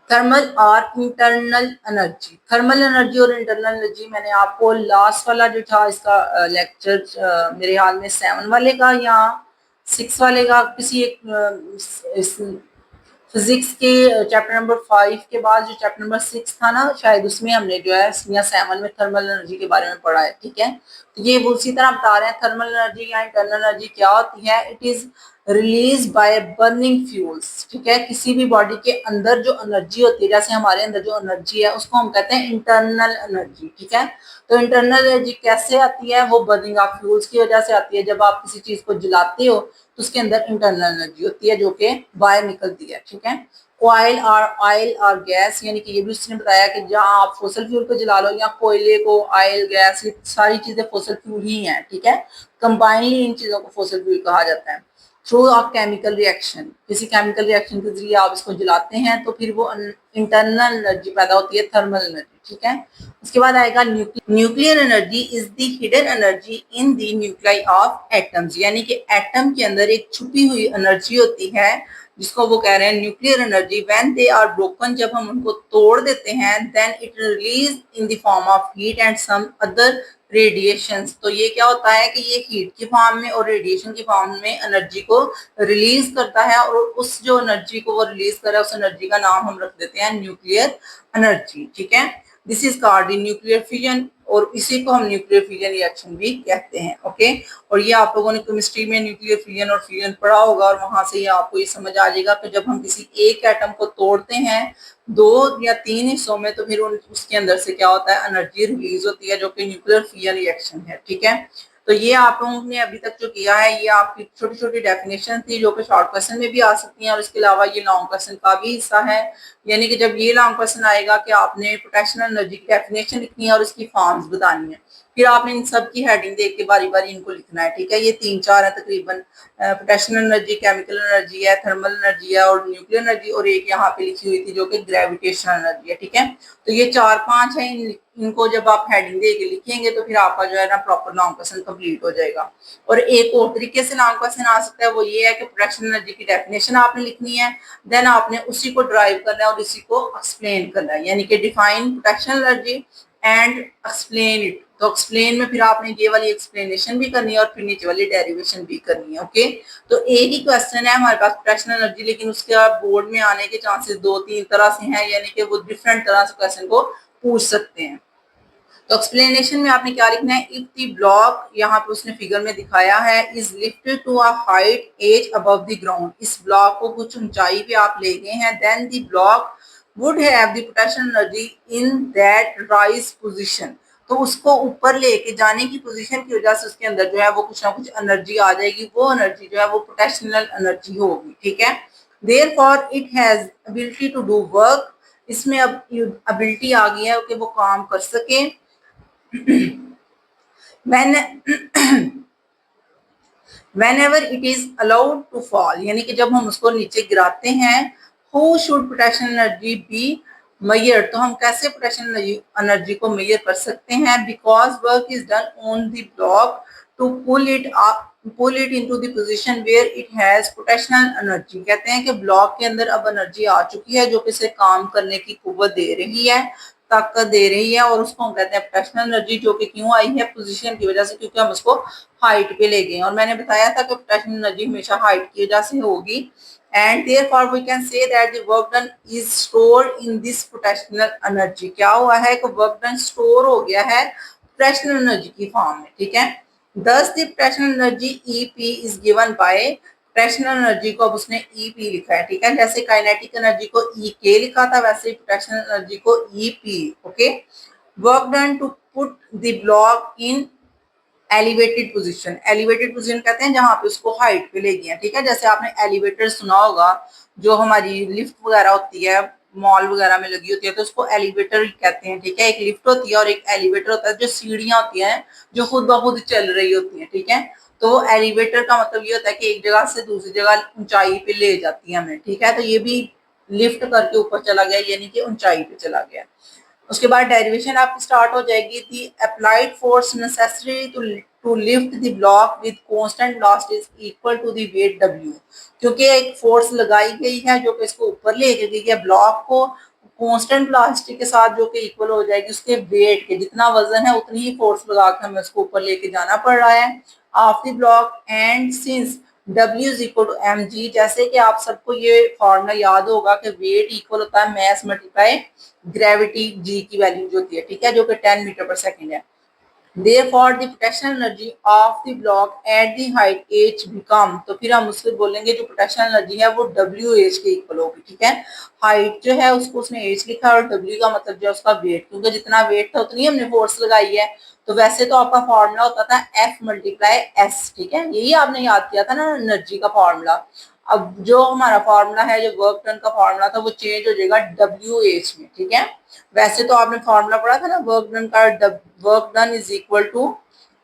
थर्मल और इंटरनल एनर्जी। थर्मल एनर्जी और इंटरनल एनर्जी मैंने आपको लास्ट वाला जो था इसका लेक्चर, मेरे हाल में 7 वाले का या 6 वाले का, किसी एक फिजिक्स के चैप्टर नंबर 5 के बाद जो चैप्टर नंबर 6 था ना, शायद उसमें हमने जो है या 7 में थर्मल एनर्जी के बारे में पढ़ा है। ठीक है। तो ये वो उसी तरह बता रहे हैं थर्मल एनर्जी या इंटरनल एनर्जी क्या होती है। It is release by burning fuels. ठीक है। किसी भी बॉडी के अंदर जो एनर्जी होती है, जैसे हमारे अंदर जो एनर्जी है उसको हम कहते हैं इंटरनल एनर्जी। ठीक है। तो इंटरनल एनर्जी कैसे आती है, वो बर्निंग ऑफ फ्यूल्स की वजह से आती है। जब आप किसी चीज को जलाते हो तो उसके अंदर इंटरनल एनर्जी होती है जो कि बाहर निकलती है। ठीक है। ऑयल और ऑयल और गैस, यानी कि ये भी उसने बताया कि जहां आप फोसल फ्यूल को जला लो या कोयले को, ऑयल गैस, ये सारी चीजें फोसल फ्यूल ही हैं। ठीक है। कंबाइनली इन चीजों को फोसल फ्यूल कहा जाता है। थ्रू अ केमिकल रिएक्शन, किसी केमिकल रिएक्शन के जरिए आप इसको जलाते हैं तो फिर वो इंटरनल एनर्जी पैदा होती है, थर्मल एनर्जी। ठीक है। उसके बाद आएगा nuclear energy is the hidden energy in the nuclei of atoms, यानी कि एटम के अंदर एक छुपी हुई एनर्जी होती है जिसको वो कह रहे हैं nuclear energy. When they are broken, जब हम उनको तोड़ देते हैं, then it release in the form of heat and some other radiations. तो ये क्या होता है कि ये हीट के फॉर्म में और रेडिएशन के फॉर्म में एनर्जी को रिलीज करता है, और उस जो एनर्जी को वो रिलीज कर रहा है उस एनर्जी का नाम हम रख देते हैं न्यूक्लियर एनर्जी। ठीक है। This is called nuclear fusion, और इसी को हम न्यूक्लियर फ्यूजन रिएक्शन भी कहते हैं। ओके, और ये आप लोगों ने केमिस्ट्री में न्यूक्लियर फ्यूजन और फ्यूजन पढ़ा होगा और वहां से ये आपको ये समझ आ जाएगा कि जब हम किसी एक एटम को तोड़ते हैं 2 या 3 हिस्सों में तो फिर उसके अंदर से क्या होता है, एनर्जी रिलीज होती है, जो कि न्यूक्लियर फ्यूजन रिएक्शन है। ठीक है, तो ये आप लोगों ने अभी तक जो किया है ये आपकी छोटी छोटी डेफिनेशन थी जो कि शॉर्ट क्वेश्चन में भी आ सकती हैं और इसके अलावा ये लॉन्ग क्वेश्चन का भी हिस्सा है। यानी कि जब ये लॉन्ग क्वेश्चन आएगा कि आपने पोटेंशियल एनर्जी की डेफिनेशन लिखनी है और इसकी फॉर्म्स बतानी है, फिर आपने इन सब की हेडिंग देख के बारी बारी इनको लिखना है। ठीक है, ये 3-4 है तकरीबन, पोटेंशियल एनर्जी, केमिकल एनर्जी है, थर्मल एनर्जी है और न्यूक्लियर एनर्जी, और एक यहाँ पे लिखी हुई थी जो कि ग्रेविटेशनल एनर्जी है। ठीक है, तो ये 4-5 है, इनको जब आप हेडिंग दे के लिखेंगे तो फिर आपका जो है ना प्रॉपर लॉन्ग क्वेश्चन कंप्लीट हो जाएगा। और एक और तरीके से लॉन्ग क्वेश्चन आ सकता है, वो ये है कि पोटेंशियल एनर्जी की डेफिनेशन आपने लिखनी है, देन आपने उसी को ड्राइव करना है और इसी को एक्सप्लेन करना है, यानी कि define potential energy and explain it. तो एक्सप्लेन में फिर आपने ये वाली एक्सप्लेनेशन भी करनी है और फिर नीचे वाली डेरिवेशन भी करनी है। ओके, तो एक ही क्वेश्चन है हमारे पास पोटेंशियल एनर्जी, लेकिन उसके बोर्ड में आने के चांसेस 2-3 तरह से हैं, यानी कि वो डिफरेंट तरह से क्वेश्चन को पूछ सकते हैं। तो एक्सप्लेनेशन में आपने क्या लिखना है, इफ द ब्लॉक, यहाँ पे उसने फिगर में दिखाया है, is lifted to a height as above the ground, इस ब्लॉक को कुछ ऊंचाई पे आप ले गए हैं, then the block would have the potential energy in that raise position, तो उसको ऊपर लेके जाने की पोजीशन की वजह से उसके अंदर जो है वो कुछ ना कुछ एनर्जी आ जाएगी, वो एनर्जी जो है वो पोटेंशियल एनर्जी होगी। ठीक है, therefore it has ability to do work, इसमें अब एबिलिटी आ गई है कि वो काम कर सके। when whenever it is allowed to fall, यानी कि जब हम उसको नीचे गिराते हैं, who should potential energy be measured, तो हम कैसे पोटेंशियल एनर्जी को मेजर कर सकते हैं, because work is done on the block to pull it into the position where it has potential energy, कहते हैं कि ब्लॉक के अंदर अब एनर्जी आ चुकी है जो कि इसे काम करने की कुव्वत दे रही है, ताकत दे रही है, और उसको हम कहते हैं पोटेंशियल एनर्जी, जो कि क्यों आई है, पोजीशन की वजह से, क्योंकि हम उसको हाइट पे ले गए। और मैंने बताया था कि पोटेंशियल एनर्जी हमेशा हाइट की वजह से होगी, and therefore we can say that the work done is stored in this potential energy, क्या हुआ है कि वर्क डन स्टोर हो गया है पोटेंशियल एनर्जी की फॉर्म में। ठीक है, thus the potential energy EP is given by, potential energy को अब उसने EP लिखा है। ठीक है, जैसे काइनेटिक एनर्जी को EK लिखा था, वैसे ही पोटेंशियल एनर्जी को EP। Okay, work done to put the block in elevated position, elevated position कहते हैं जहां पे उसको हाइट पे ले गया। ठीक है, जैसे आपने एलिवेटर सुना होगा, जो हमारी लिफ्ट वगैरह होती है मॉल वगैरह में लगी होती है, तो उसको एलिवेटर कहते हैं। ठीक है, एक लिफ्ट होती है और एक एलिवेटर होता है, जो सीढ़ियां होती हैं जो खुद ब खुद चल रही होती हैं। ठीक है, तो एलिवेटर का मतलब ये होता है कि एक जगह से दूसरी जगह ऊंचाई पे ले जाती है हमें। ठीक है, तो ये भी लिफ्ट करके ऊपर चला गया, यानी कि ऊंचाई पे चला गया। उसके बाद डेरिवेशन आपकी स्टार्ट हो जाएगी, the applied force necessary to lift the block with constant velocity is equal to the weight W, क्योंकि एक फोर्स लगाई गई है जो कि इसको ऊपर लेके गई है, ब्लॉक को कांस्टेंट वेलोसिटी के साथ, जो कि इक्वल हो जाएगी उसके वेट के, जितना वजन है उतनी ही फोर्स लगा के हमें उसको ऊपर लेके जाना पड़ रहा है of the block, and since W is equal to mg, जैसे कि आप सबको ये फॉर्मूला याद होगा कि वेट इक्वल होता है मास मल्टीप्लाई ग्रेविटी, G की वैल्यू जो होती है। ठीक है, जो कि 10 मीटर पर सेकेंड है। Therefore the potential energy of the block at the height h become, तो फिर हम उसको बोलेंगे जो पोटेंशियल एनर्जी है वो WH के इक्वल होगी। ठीक है, हाइट जो है उसको उसने H लिखा और W का मतलब जो है उसका वेट, क्योंकि जितना वेट था उतनी हमने फोर्स लगाई है। तो वैसे तो आपका फॉर्मूला होता था F मल्टीप्लाई S। ठीक है, यही आपने याद किया था ना एनर्जी का फॉर्मूला। अब जो हमारा फॉर्मूला है, जो वर्क डन का फॉर्मूला था, वो चेंज हो जाएगा WH में। ठीक है, वैसे तो आपने फॉर्मूला पढ़ा था ना वर्क डन का, work done is equal to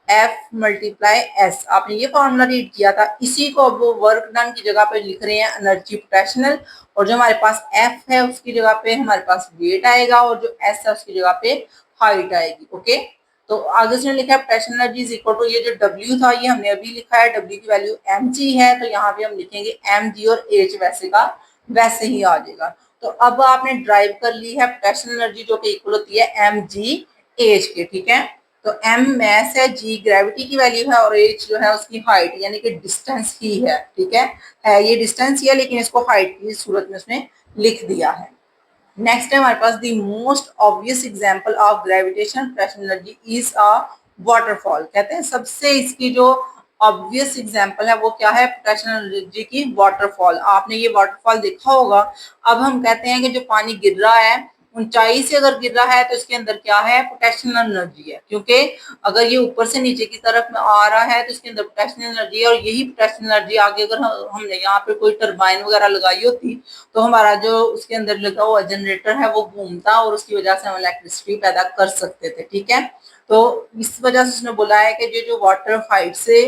F multiply S, आपने ये फॉर्मूला रीड किया था। इसी को अब वो वर्क डन की जगह पे लिख रहे हैं एनर्जी पोटेंशियल, और जो हमारे पास F है उसकी जगह पे हमारे पास वेट आएगा, और जो S है उसकी जगह पे हाइट आएगी। ओके, तो आगे से लिखा है potential energy is equal to, ये जो W था ये हमने अभी लिखा है, W की वैल्यू mg है, तो यहाँ पे हम लिखेंगे mg और h वैसे का वैसे ही आ जाएगा। तो अब आपने ड्राइव कर ली है पोटेंशियल एनर्जी जो कि इक्वल होती है mg h के। ठीक है, तो m मैस है, g ग्रेविटी की वैल्यू है, और h जो है उसकी हाइट यानी कि डिस्टेंस ही है। ठीक है, ये डिस्टेंस ही है लेकिन इसको हाइट की सूरत में उसने लिख दिया है। नेक्स्ट है हमारे पास the most obvious example of gravitation potential energy is a waterfall. कहते हैं सबसे इसकी जो ऑब्वियस एग्जांपल है वो क्या है, पोटेंशियल एनर्जी की वाटरफॉल। आपने ये वाटरफॉल देखा होगा। अब हम कहते हैं कि जो पानी गिर रहा है ऊंचाई से अगर गिर रहा है तो इसके अंदर क्या है, पोटेंशियल एनर्जी है, क्योंकि अगर ये ऊपर से नीचे की तरफ में आ रहा है तो इसके अंदर पोटेंशियल एनर्जी है। और यही पोटेंशियल एनर्जी आगे अगर हमने यहाँ पे कोई टरबाइन वगैरह लगाई होती तो हमारा जो उसके अंदर लगा हुआ जनरेटर है वो घूमता और उसकी वजह से हम इलेक्ट्रिसिटी पैदा कर सकते थे। ठीक है, तो इस वजह से उसने बोला है कि जो जो वाटर हाइट से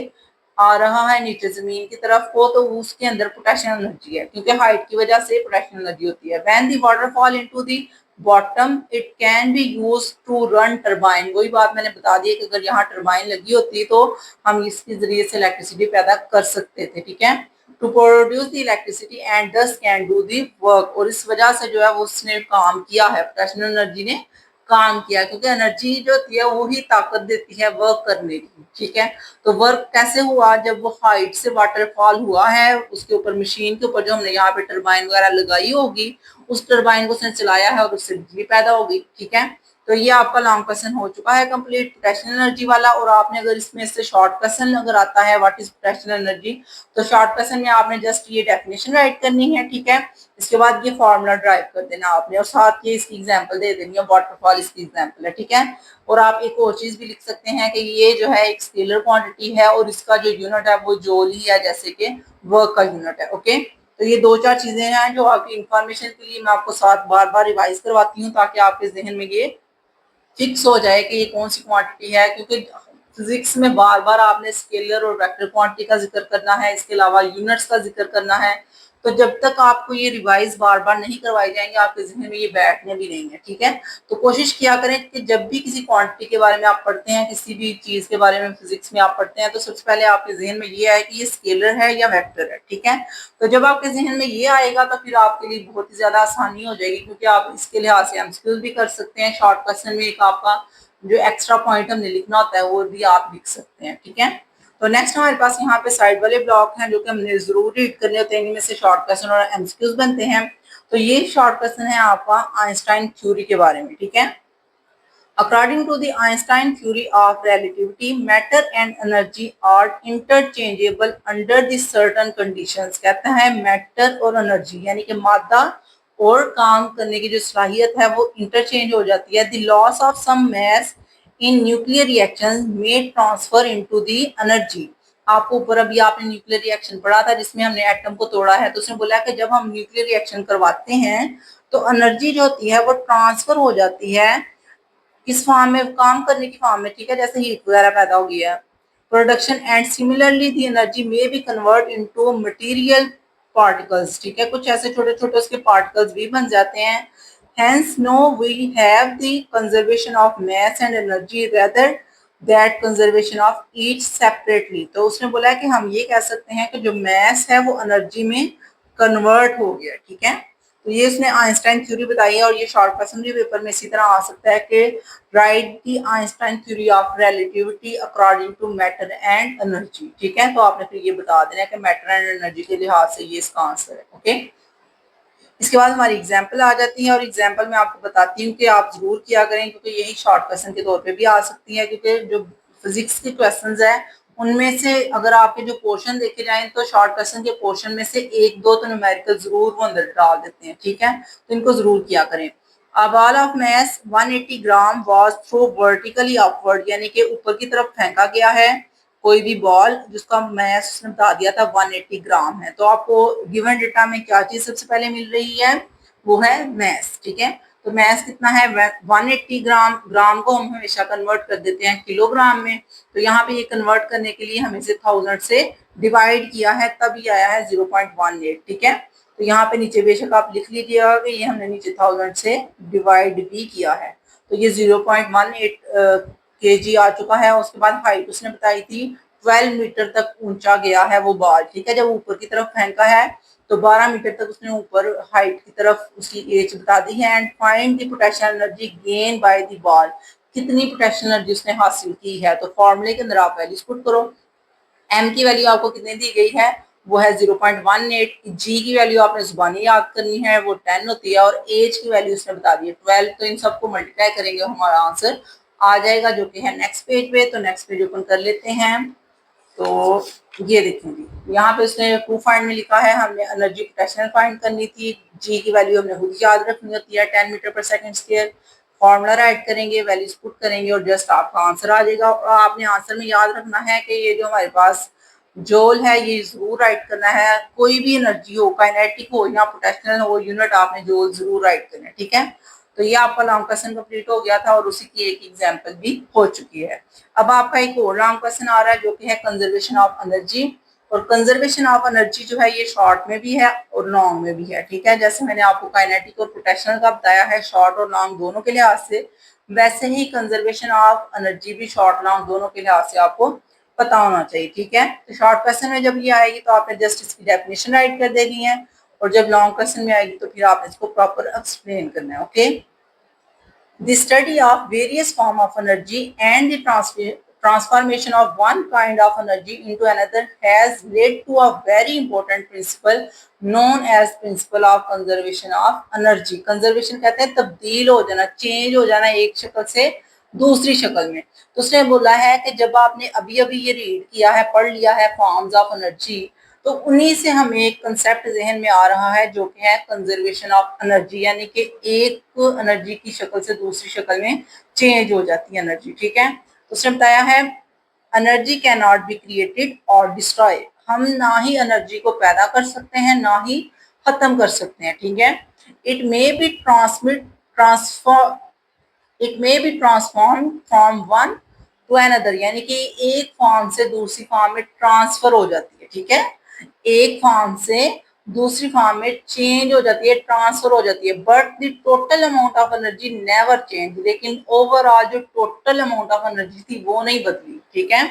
आ रहा है नीचे जमीन की तरफ को तो उसके अंदर पोटेंशियल एनर्जी है, क्योंकि हाइट की वजह से पोटेंशियल एनर्जी होती है। When the water fall into the bottom it can be use to run turbine. वही बात मैंने बता दी कि अगर यहाँ टरबाइन लगी होती तो हम इसके जरिए से इलेक्ट्रिसिटी पैदा कर सकते थे। ठीक है, to produce the electricity and thus can do the work. और इस वजह से जो है वो उसने काम किया है, पोटेंशियल एनर्जी ने काम किया, क्योंकि एनर्जी जो होती है वो ही ताकत देती है वर्क करने की। ठीक है, तो वर्क कैसे हुआ, जब वो हाइट से वाटरफॉल हुआ है उसके ऊपर मशीन के ऊपर जो हमने यहाँ पे टरबाइन वगैरह लगाई होगी उस टरबाइन को उसने चलाया है और उससे बिजली पैदा होगी। ठीक है, तो ये आपका लॉन्ग क्वेश्चन हो चुका है कंप्लीट पोटेंशियल एनर्जी वाला। और आपने अगर इसमें से शॉर्ट क्वेश्चन अगर आता है व्हाट इज पोटेंशियल एनर्जी, तो शॉर्ट क्वेश्चन में आपने जस्ट ये डेफिनेशन राइट करनी है। ठीक है, इसके बाद ये फॉर्मूला ड्राइव कर देना आपने और साथ ये इसकी एग्जांपल दे देनी है, वाटरफॉल इसकी एग्जांपल है। ठीक है, और आप एक और चीज भी लिख सकते हैं कि ये जो है एक स्केलर क्वांटिटी है और इसका जो यूनिट है वो जूल ही है, जैसे कि वर्क का यूनिट है। ओके, तो ये दो चार चीजें हैं जो आपकी इंफॉर्मेशन के लिए मैं आपको साथ बार बार रिवाइज करवाती हूँ ताकि आपके जहन में ये फिक्स हो जाए कि ये कौन सी क्वांटिटी है, क्योंकि फिजिक्स में बार बार आपने स्केलर और वेक्टर क्वांटिटी का जिक्र करना है, इसके अलावा यूनिट्स का जिक्र करना है। तो जब तक आपको ये रिवाइज बार बार नहीं करवाई जाएंगे आपके जहन में ये बैठने भी नहीं है। ठीक है, तो कोशिश किया करें कि जब भी किसी क्वांटिटी के बारे में आप पढ़ते हैं, किसी भी चीज के बारे में फिजिक्स में आप पढ़ते हैं, तो सबसे पहले आपके जहन में ये आए कि ये स्केलर है या वेक्टर है। ठीक है, तो जब आपके जहन में ये आएगा तो फिर आपके लिए बहुत ही ज्यादा आसानी हो जाएगी, क्योंकि आप इसके लिहाज से एमसीक्यूज भी कर सकते हैं। शॉर्ट क्वेश्चन में एक आपका जो एक्स्ट्रा पॉइंट हमने लिखना होता है वो भी आप लिख सकते हैं। ठीक है, तो नेक्स्ट हमारे पास यहाँ पे साइड वाले ब्लॉक हैं जो कि हमने जरूर रीड करने होते हैं, इनमें से शॉर्ट क्वेश्चन और एमसीक्यूज बनते हैं। तो ये शॉर्ट क्वेश्चन है आपका आइंस्टाइन थ्योरी के बारे में। ठीक है, According to the Einstein theory of relativity, matter and energy are interchangeable under the certain conditions। कहता है matter और energy यानी कि मादा और काम करने की जो सलाहियत है वो इंटरचेंज हो जाती है। The loss of some mass in nuclear reactions may transfer into the energy। आपको ऊपर अभी आपने न्यूक्लियर रिएक्शन पढ़ा था जिसमें हमने एटम को तोड़ा है, तो उसने बोला कि जब हम न्यूक्लियर रिएक्शन करवाते हैं तो एनर्जी जो होती है वो ट्रांसफर हो जाती है किस फॉर्म में, काम करने की फॉर्म में। ठीक है, जैसे हीट वगैरह पैदा हो गया है, production and similarly the energy में be convert into material particles. ठीक है, कुछ ऐसे छोटे छोटे उसके पार्टिकल्स भी बन जाते हैं। Hence no we have the conservation of mass and energy rather that conservation of each separately. तो उसने बोला है कि हम ये कह सकते हैं कि जो मास है वो एनर्जी में कन्वर्ट हो गया। ठीक है, तो ये उसने आइंस्टाइन थ्योरी बताई है और ये शॉर्ट क्वेश्चन भी पेपर में इसी तरह आ सकता है कि write the Einstein theory of relativity according to matter and energy. ठीक है, तो आपने फिर ये बता देना है कि मैटर एंड एनर्जी के लिहाज से ये इसका आंसर है। ओके, इसके बाद हमारी एग्जाम्पल आ जाती है और एग्जाम्पल में आपको बताती हूँ कि आप जरूर किया करें, क्योंकि यही शॉर्ट क्वेश्चन के तौर पे भी आ सकती है। क्योंकि जो फिजिक्स के क्वेश्चंस है उनमें से अगर आपके जो पोर्शन देखे जाएं तो शॉर्ट क्वेश्चन के पोर्शन में से एक दो तो न्यूमेरिकल जरूर वो अंदर डाल देते हैं। ठीक है, तो इनको जरूर किया करें। A ball of mass 180 gram was thrown vertically upward, यानी कि ऊपर की तरफ फेंका गया है कोई भी बॉल जिसका मैस उसने बता दिया था 180 ग्राम है। तो आपको गिवन डेटा में क्या चीज सबसे पहले मिल रही है, वो है मैस। ठीक है, तो मैस कितना है 180 ग्राम। ग्राम को हम हमेशा कन्वर्ट कर देते हैं किलोग्राम में, तो यहाँ पे ये कन्वर्ट करने के लिए हमें से 1000 से डिवाइड किया है तब ये आया है 0.18। ठीक है, तो यहाँ पे नीचे बेशक आप लिख लीजिएगा कि ये हमने नीचे 1000 से डिवाइड भी किया है, तो ये 0.18 केजी आ चुका है। उसके बाद हाइट उसने बताई थी 12 मीटर तक ऊंचा गया है वो बॉल। ठीक है, जब ऊपर की तरफ फेंका है तो 12 मीटर तक उसने ऊपर हाइट की तरफ उसकी एज बता दी है। And find the potential energy gain by the ball, कितनी पोटेंशियल एनर्जी उसने हासिल की है। तो फॉर्मूले के अंदर आप वैल्यूज पुट करो। एम की वैल्यू आपको कितनी दी गई है वो है 0.18। जी की वैल्यू आपने जुबानी याद करनी है, वो 10 होती है, और एज की वैल्यू उसने बता दी है 12। तो इन सबको मल्टीप्लाई करेंगे, हमारा आंसर आ जाएगा, जो कि है नेक्स्ट पेज पे। तो नेक्स्ट पेज ओपन कर लेते हैं। तो ये देखेंगे यहाँ पे उसने प्रूफ फाइंड में लिखा है, हमने एनर्जी पोटेंशियल फाइंड करनी थी। जी की वैल्यू हमने खुद याद रखनी होती है, 10 मीटर पर सेकंड स्क्वायर। फॉर्मूला राइट करेंगे, वैल्यूज पुट करेंगे और जस्ट आपका आंसर आ जाएगा। और आपने आंसर में याद रखना है कि ये जो हमारे पास जोल है ये जरूर राइट करना है। कोई भी एनर्जी हो, काइनेटिक हो या पोटेंशियल हो, यूनिट आपने जोल जरूर राइट करना है, ठीक है। तो ये आपका लॉन्ग क्वेश्चन कंप्लीट हो गया था और उसी की एक एग्जांपल भी हो चुकी है। अब आपका एक और लॉन्ग क्वेश्चन आ रहा है, जो कि है कंजर्वेशन ऑफ एनर्जी। और कंजर्वेशन ऑफ एनर्जी जो है ये शॉर्ट में भी है और लॉन्ग में भी है, ठीक है। जैसे मैंने आपको काइनेटिक और पोटेंशियल का बताया है शॉर्ट और लॉन्ग दोनों के लिहाज से, वैसे ही कंजर्वेशन ऑफ एनर्जी भी शॉर्ट लॉन्ग दोनों के लिहाज से आपको पता होना चाहिए, ठीक है। तो शॉर्ट क्वेश्चन में जब ये आएगी तो आपने जस्ट इसकी डेफिनेशन राइट कर देनी है, और जब लॉन्ग क्वेश्चन में आएगी तो फिर आपने इसको प्रॉपर एक्सप्लेन करना है, okay. The study of various form of energy and the transformation of one kind of energy into another has led to a very important principle known as principle of conservation of energy. Conservation कहते हैं तब्दील हो जाना, चेंज हो जाना एक शक्ल से दूसरी शक्ल में। तो उसने बोला है कि जब आपने अभी अभी ये रीड किया है, पढ़ लिया है फॉर्म्स ऑफ एनर्जी, तो उन्हीं से हमें एक कंसेप्ट जहन में आ रहा है, जो कि है कंजर्वेशन ऑफ एनर्जी, यानी कि एक एनर्जी की शक्ल से दूसरी शक्ल में चेंज हो जाती है एनर्जी, ठीक है। तो उसने बताया है energy can not be created और डिस्ट्रॉय। हम ना ही एनर्जी को पैदा कर सकते हैं ना ही खत्म कर सकते हैं, ठीक है। It may be transform from one two another, यानी कि एक फॉर्म से दूसरी फॉर्म में ट्रांसफर हो जाती है, ठीक है। एक फॉर्म से दूसरी फॉर्म में चेंज हो जाती है, ट्रांसफर हो जाती है, but the total amount of energy never change. लेकिन ओवरऑल जो टोटल अमाउंट ऑफ एनर्जी थी वो नहीं बदली, ठीक है।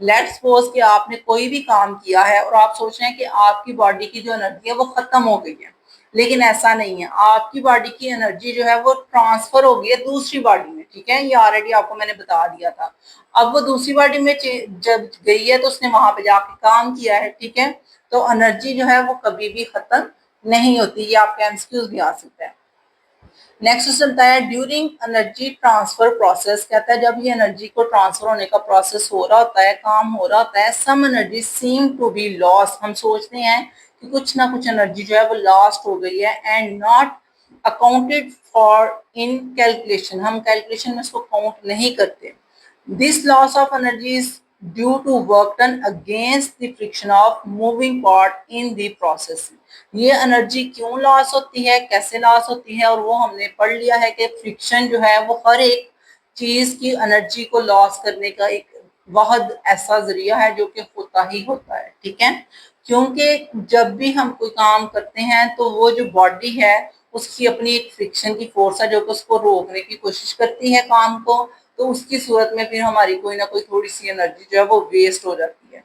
लेट्स सपोज कि आपने कोई भी काम किया है और आप सोच रहे हैं कि आपकी बॉडी की जो एनर्जी है वो खत्म हो गई है, लेकिन ऐसा नहीं है। आपकी बॉडी की एनर्जी जो है वो ट्रांसफर हो गई है दूसरी बॉडी में, ठीक है। ये ऑलरेडी आपको मैंने बता दिया था। अब वो दूसरी बॉडी में जब गई है तो उसने वहां पे जाके काम किया है, ठीक है। तो एनर्जी जो है वो कभी भी खत्म नहीं होती। ये आपका एमसीक्यूज भी आ सकता है। नेक्स्ट क्वेश्चन बताया ड्यूरिंग एनर्जी ट्रांसफर प्रोसेस, कहता है जब ये एनर्जी को ट्रांसफर होने का प्रोसेस हो रहा होता है, काम हो रहा होता है, some energy seem to be lost. हम सोचते हैं कि कुछ ना कुछ एनर्जी जो है वो लॉस्ट हो गई है, and not accounted for in calculation. हम कैलकुलेशन में इसको काउंट नहीं करते। This loss of energy is due to work done against the friction of moving part in the process. ये एनर्जी क्यों लॉस होती है, कैसे लॉस होती है, और वो हमने पढ़ लिया है कि फ्रिक्शन जो है वो हर एक चीज की एनर्जी को लॉस करने का एक बहुत ऐसा जरिया है जो कि होता ही होता है, ठीक है। क्योंकि जब भी हम कोई काम करते हैं तो वो जो बॉडी है उसकी अपनी एक फ्रिक्शन की फोर्स है जो कि उसको रोकने की कोशिश करती है काम को। तो उसकी सूरत में फिर हमारी कोई ना कोई थोड़ी सी एनर्जी जो है वो वेस्ट हो जाती है।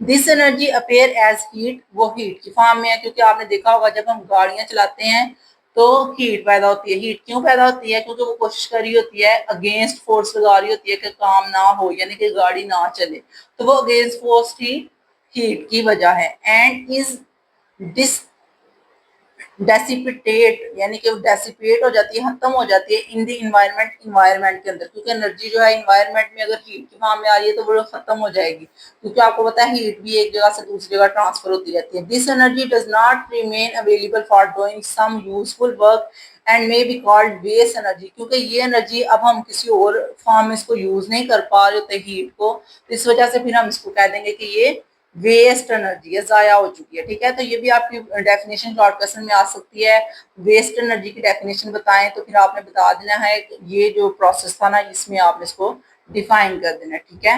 This energy appear as heat, वो हीट की फॉर्म में है, क्योंकि आपने देखा होगा जब हम गाड़ियां चलाते हैं तो हीट पैदा होती है। हीट क्यों पैदा होती है? क्योंकि वो कोशिश कर रही होती है, अगेंस्ट फोर्स लगा रही होती है कि काम ना हो, यानी कि गाड़ी ना चले। तो वो अगेंस्ट फोर्स ही हीट की वजह है। एंड इज डिस डेसिपिटेट, यानी कि डेसिपेट हो जाती है, खत्म हो जाती है इन दी इन्वायरमेंट, इन्वायरमेंट के अंदर। क्योंकि एनर्जी जो है इन्वायरमेंट में अगर हीट की फॉर्म में आ रही है तो वो खत्म हो जाएगी, क्योंकि आपको पता है हीट भी एक जगह से दूसरी जगह ट्रांसफर होती रहती है। This energy does not remain available for doing some useful work and may be called waste energy. क्योंकि ये एनर्जी अब हम किसी और फॉर्म में इसको यूज नहीं कर पा रहे होते हीट को, तो इस वजह से फिर हम इसको कह देंगे कि ये वेस्ट एनर्जी है, जाया हो चुकी है, ठीक है। तो ये भी आपकी डेफिनेशन शॉर्ट क्वेश्चन में आ सकती है। वेस्ट एनर्जी की डेफिनेशन बताएं तो फिर आपने बता देना है ये जो प्रोसेस था ना इसमें आपने इसको डिफाइन कर देना, ठीक है।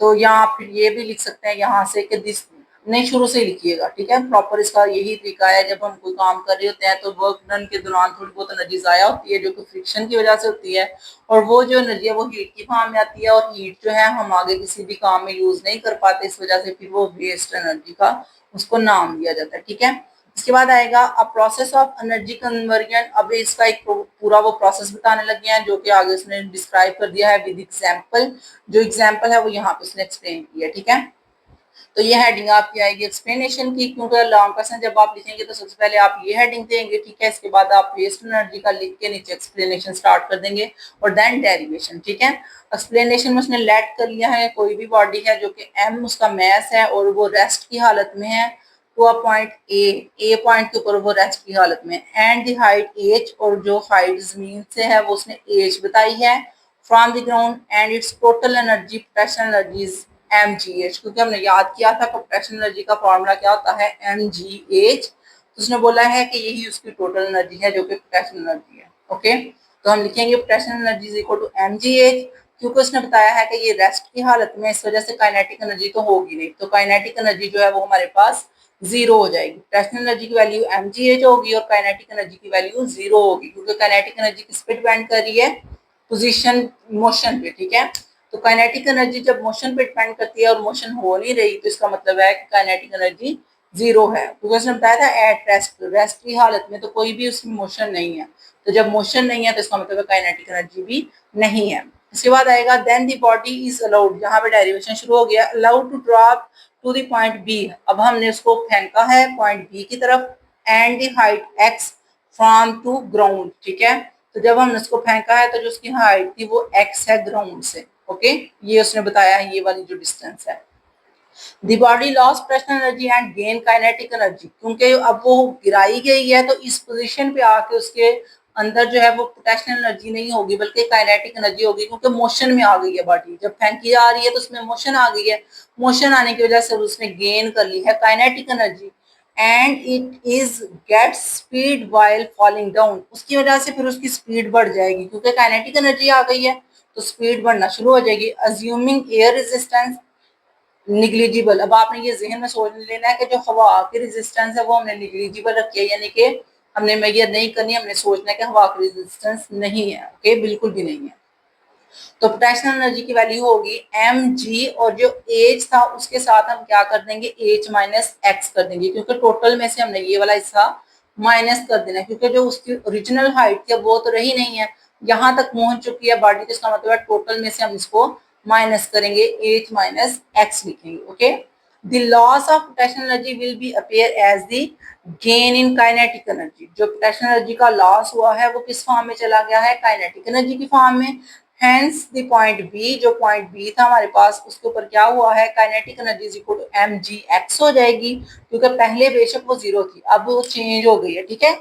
तो यहाँ फिर ये भी लिख सकते हैं यहाँ से कि दिस, नहीं शुरू से ही लिखिएगा, ठीक है। प्रॉपर इसका यही तरीका है, जब हम कोई काम कर रहे होते हैं तो वर्क डन के दौरान थोड़ी बहुत एनर्जी जाया होती है जो कि फ्रिक्शन की वजह से होती है, और वो जो एनर्जी है वो हीट की फॉर्म में आती है, और हीट जो है हम आगे किसी भी काम में यूज नहीं कर पाते, इस वजह से फिर वो वेस्ट एनर्जी का उसको नाम दिया जाता है, ठीक है। इसके बाद आएगा a process of energy conversion. अब इसका एक पूरा वो प्रोसेस बताने लगे हैं जो कि आगे उसने डिस्क्राइब कर दिया है विद एग्जांपल। जो एग्जांपल है वो यहाँ पे उसने एक्सप्लेन किया, ठीक है। तो ये हेडिंग आपकी आएगी एक्सप्लेनेशन की, क्योंकि लॉन्ग क्वेश्चन जब आप लिखेंगे तो सबसे पहले आप ये हेडिंग देंगे, ठीक है। इसके बाद आप वेस्ट एनर्जी का लिख के नीचे एक्सप्लेनेशन स्टार्ट कर देंगे और देन डेरिवेशन, ठीक है। एक्सप्लेनेशन में उसने लेट कर लिया है कोई भी बॉडी है जो कि एम उसका मैस है और वो रेस्ट की हालत में है to a point A point के ऊपर वो रेस्ट की हालत में, एंड द हाइट एच, और जो हाइट जमीन से है वो उसने एच बताई है, from the ground, and it's total energy potential energies mgh, क्योंकि हमने याद किया था पोटेंशियल एनर्जी का फॉर्मूला क्या होता है mgh। तो उसने बोला है कि यही उसकी टोटल एनर्जी है जो कि पोटेंशियल एनर्जी है। ओके, तो हम लिखेंगे potential energy is equal to mgh, क्योंकि उसने बताया है कि ये रेस्ट की हालत में, इस वजह से काइनेटिक एनर्जी तो होगी नहीं, तो काइनेटिक एनर्जी जो है वो हमारे पास जीरो हो जाएगी। पोटेंशियल एनर्जी की वैल्यू mgh होगी और काइनेटिक एनर्जी की वैल्यू जीरो होगी, क्योंकि काइनेटिक एनर्जी किस पे डिपेंड कर रही है, पोजीशन मोशन पे, ठीक है। तो काइनेटिक एनर्जी जब मोशन पे डिपेंड करती है और मोशन हो नहीं रही, तो इसका मतलब है कि काइनेटिक एनर्जी जीरो है, क्योंकि उसने बताया था एट रेस्ट, रेस्ट की हालत में तो कोई भी उसमें मोशन नहीं है, तो जब मोशन नहीं है तो इसका मतलब है काइनेटिक एनर्जी भी नहीं है। इसके बाद आएगा then the body is allowed, यहाँ पे डेरिवेशन शुरू हो गया, allowed to drop to the point B, अब हमने उसको फेंका है पॉइंट बी की तरफ, and the height x from to ground, ठीक है। तो जब हमने उसको फेंका है तो जो उसकी हाइट थी वो एक्स है ग्राउंड से, ओके, ये उसने बताया है, ये वाली जो डिस्टेंस है। The body loss potential energy and gain kinetic energy, क्योंकि अब वो गिराई गई है तो इस पोजीशन पे आके उसके अंदर जो है वो पोटेंशियल एनर्जी नहीं होगी बल्कि काइनेटिक एनर्जी होगी, क्योंकि मोशन में आ गई है बॉडी, जब फेंकी जा रही है तो उसमें मोशन आ गई है, मोशन आने की वजह से उसने गेन कर ली है kinetic energy, and it is get speed while falling down, उसकी वजह से फिर उसकी स्पीड बढ़ जाएगी, क्योंकि काइनेटिक एनर्जी आ गई है तो स्पीड बढ़ना शुरू हो जाएगी। अज्यूमिंग एयर रेजिस्टेंस निग्लिजिबल, अब आपने ये जहन में सोच लेना है कि जो हवा की रेजिस्टेंस है वो हमने निग्लिजिबल रखी है, यानी कि हमने मेजर नहीं करनी, हमने सोचना है कि हवा की रेजिस्टेंस नहीं है, ओके, बिल्कुल भी नहीं है। तो पोटेंशियल एनर्जी की वैल्यू होगी एम जी, और जो एच था उसके साथ हम क्या कर देंगे, एच माइनस एक्स कर देंगे, क्योंकि टोटल में से हमने ये वाला हिस्सा माइनस कर देना है, क्योंकि जो उसकी ओरिजिनल हाइट थी वो तो रही नहीं है, यहाँ तक पहुंच चुकी है बॉडी, तो इसका मतलब है टोटल में से हम इसको माइनस करेंगे, एच माइनस एक्स लिखेंगे। Okay, the loss of potential energy will be appear as the gain in kinetic energy, जो पोटेंशियल एनर्जी का लॉस हुआ है वो किस फॉर्म में चला गया है, काइनेटिक एनर्जी की फॉर्म में। हेंस द पॉइंट बी, जो पॉइंट बी था हमारे पास उसके ऊपर क्या हुआ है, kinetic energy is equal to m g x हो जाएगी, क्योंकि पहले बेशक वो जीरो थी अब वो चेंज हो गई है, ठीक है।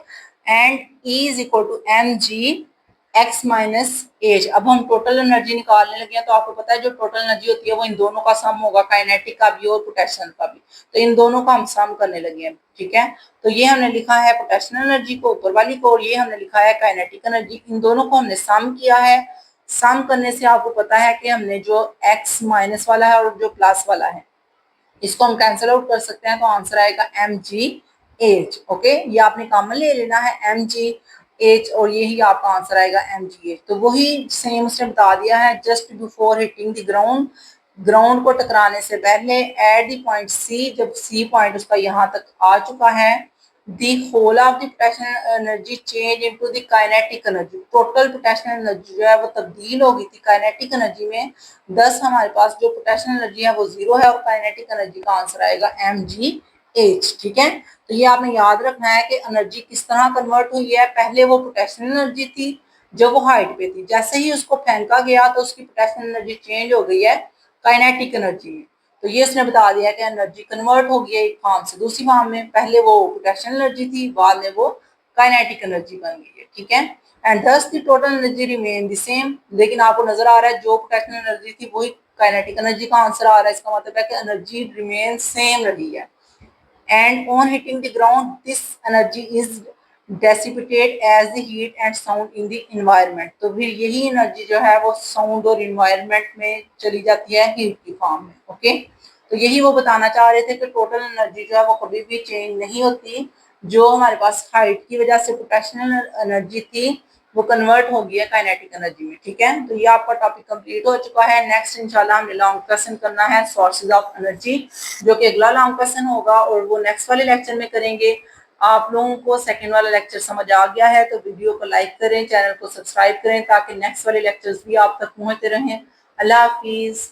And E is equal to m g x minus h, अब हम टोटल एनर्जी निकालने लगे हैं, तो आपको पता है जो टोटल एनर्जी होती है वो इन दोनों का सम होगा, काइनेटिक का भी और पोटेंशियल का भी, तो इन दोनों का हम सम करने लगे हैं, ठीक है। तो ये हमने लिखा है पोटेंशियल एनर्जी को ऊपर वाली को, और ये हमने लिखा है काइनेटिक एनर्जी, इन दोनों को हमने सम किया है। सम करने से आपको पता है कि हमने जो x माइनस वाला है और जो प्लस वाला है इसको हम कैंसिल आउट कर सकते हैं, तो आंसर आएगा एम जी एच। ओके, ये आपने कॉमन ले लेना है एम जी एच, और यही आपका आंसर आएगा एम जी एच। तो वही सेम उसने बता दिया है, just before hitting the ground, ground को टकराने से पहले, एट द पॉइंट सी, जब सी पॉइंट उसका यहाँ तक आ चुका है, the whole of the potential energy change into the kinetic energy, total potential energy जो है वो तब्दील हो गई थी काइनेटिक एनर्जी में, दस हमारे पास जो पोटेंशियल एनर्जी है वो जीरो है और काइनेटिक एनर्जी का आंसर आएगा एम जी एच, ठीक है। तो ये आपने याद रखना है कि एनर्जी किस तरह कन्वर्ट हुई है, पहले वो पोटेंशियल एनर्जी थी जब वो हाइट पे थी, जैसे ही उसको फेंका गया तो उसकी पोटेंशियल एनर्जी चेंज हो गई है काइनेटिक एनर्जी में। तो ये इसने बता दिया कि एनर्जी कन्वर्ट हो गई है एक फॉर्म से दूसरी फॉर्म में, पहले वो पोटेंशियल एनर्जी थी बाद में वो काइनेटिक एनर्जी बन गई है, ठीक है। एंड दस the total energy remain the same, लेकिन आपको नजर आ रहा है जो पोटेंशियल एनर्जी थी वही काइनेटिक एनर्जी का आंसर आ रहा है, इसका मतलब है कि एनर्जी रिमेन सेम रही है। and on hitting the ground this energy is dissipated as the heat and sound in the environment, तो फिर यही एनर्जी जो है वो साउंड और इन्वायरमेंट में चली जाती है हीट की फॉर्म में। ओके, तो यही वो बताना चाह रहे थे कि टोटल एनर्जी जो है वो कभी भी चेंज नहीं होती, जो हमारे पास हाइट की वजह से पोटेंशियल एनर्जी थी वो कन्वर्ट हो गई है काइनेटिक एनर्जी में, ठीक है। तो ये आपका टॉपिक कंप्लीट हो चुका है। नेक्स्ट इंशाल्लाह हमने लॉन्ग क्वेश्चन करना है सोर्सेज ऑफ एनर्जी, जो कि अगला लॉन्ग क्वेश्चन होगा और वो नेक्स्ट वाले लेक्चर में करेंगे। आप लोगों को सेकंड वाला लेक्चर समझ आ गया है तो वीडियो को लाइक करें, चैनल को सब्सक्राइब करें ताकि नेक्स्ट वाले लेक्चर्स भी आप तक पहुंचते रहें। अल्लाह हाफिज।